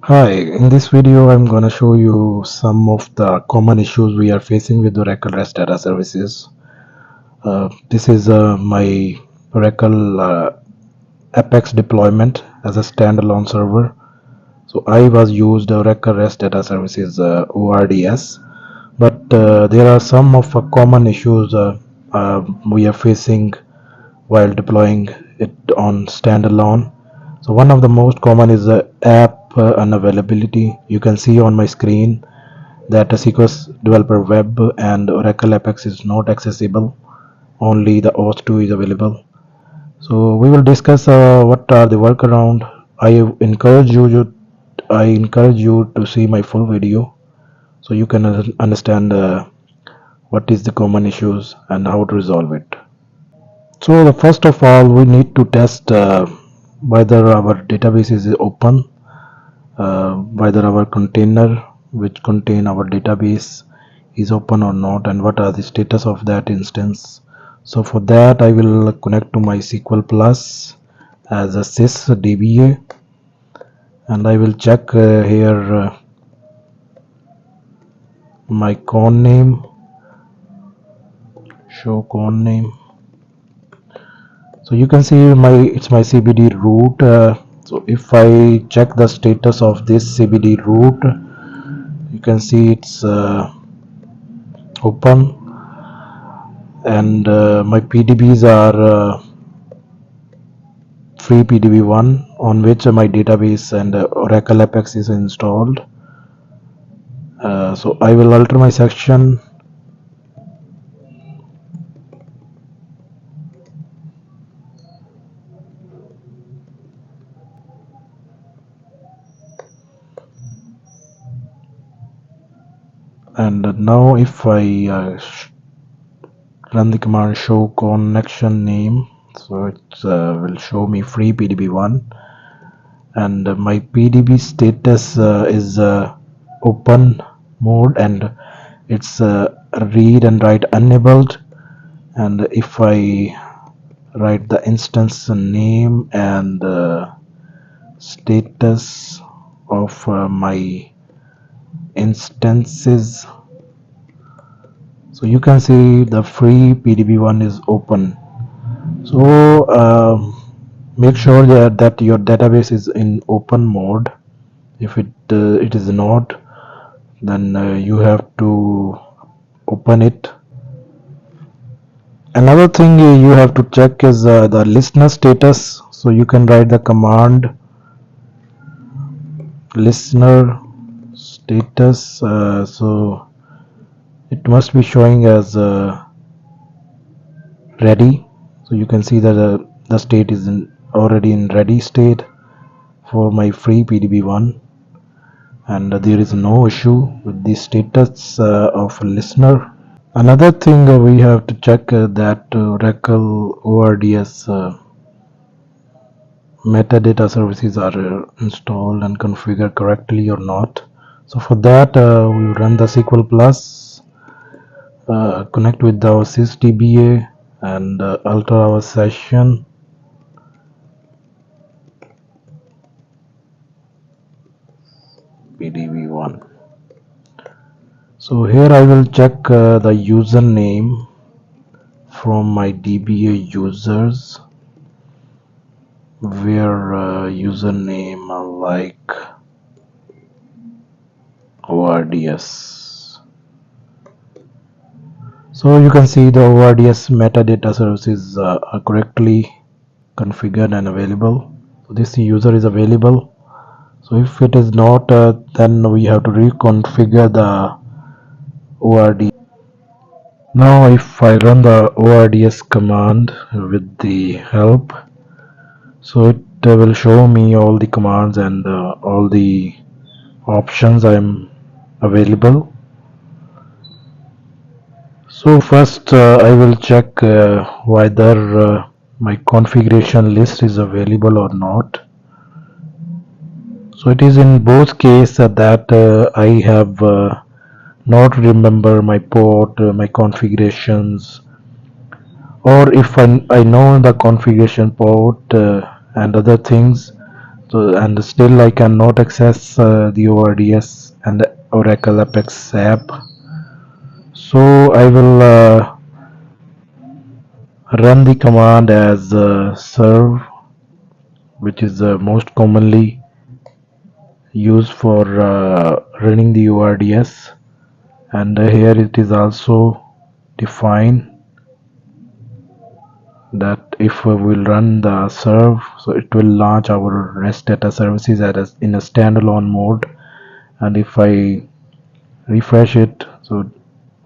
Hi, in this video I'm going to show you some of the common issues we are facing with Oracle REST data services. This is my Oracle Apex deployment as a standalone server. So I was used Oracle REST data services ORDS, but there are some of common issues we are facing while deploying it on standalone. So one of the most common is the app unavailability. You can see on my screen that a SQL Developer Web and Oracle Apex is not accessible. Only the OS 2 is available. So we will discuss what are the workaround. I encourage you to see my full video so you can understand what is the common issues and how to resolve it. So the first of all, we need to test whether our database is open, whether our container which contain our database is open or not, and what are the status of that instance. So for that, I will connect to my SQL Plus as a sys DBA, and I will check here my con name, show con name. So you can see it's my CBD root. So if I check the status of this CBD root, you can see it's open, and my PDBs are free PDB1 on which my database and Oracle Apex is installed. So I will alter my section. And now if I run the command show connection name, so it will show me free PDB1, and my PDB status is open mode, and it's read and write enabled. And if I write the instance name and status of my instances, so you can see the free PDB1 is open. So make sure that your database is in open mode. If it is not, then you have to open it. Another thing you have to check is the listener status. So you can write the command listener status. So it must be showing as ready. So you can see that the state is already in ready state for my free PDB1, and there is no issue with the status of listener. Another thing we have to check that Oracle ORDS metadata services are installed and configured correctly or not. So for that, we run the SQL Plus, connect with our sysdba, and alter our session. PDB1. So here I will check the username from my DBA users, where username like ORDS. So you can see the ORDS metadata services are correctly configured and available. So this user is available. So if it is not, then we have to reconfigure the ORDS. Now if I run the ORDS command with the help, so it will show me all the commands and all the options I'm available. So first I will check whether my configuration list is available or not. So it is in both cases that I have not remember my port, my configurations, or if I know the configuration port and other things, So and still I cannot access the ORDS and the Oracle Apex app. So I will run the command as serve, which is most commonly used for running the ORDS, and here it is also defined that if we will run the serve, so it will launch our REST data services in a standalone mode, and if I refresh it, so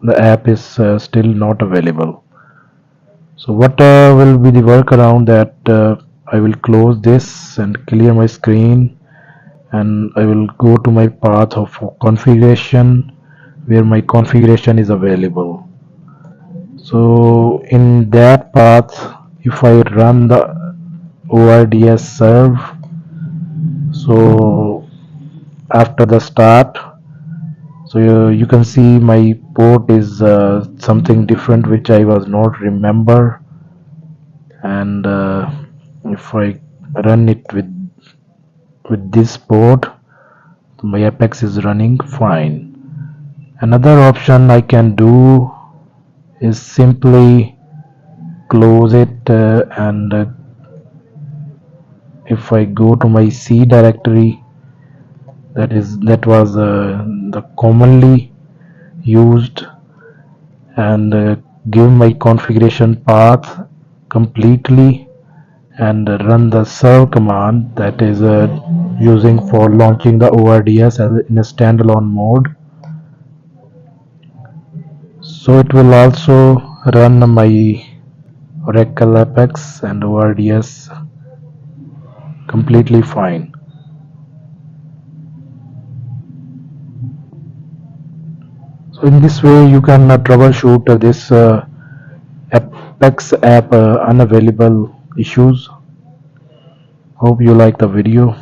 the app is still not available. So what will be the workaround that I will close this and clear my screen, and I will go to my path of configuration where my configuration is available. So in that path, if I run the ORDS serve, so after the start, so you can see my port is something different which I was not remember, and if I run it with this port, my Apex is running fine. Another option I can do is simply close it, and if I go to my C directory, that was the commonly used, and give my configuration path completely and run the serve command that is using for launching the ORDS in a standalone mode. So it will also run my Oracle Apex and ORDS completely fine. So in this way you can troubleshoot this Apex app unavailable issues. Hope you like the video.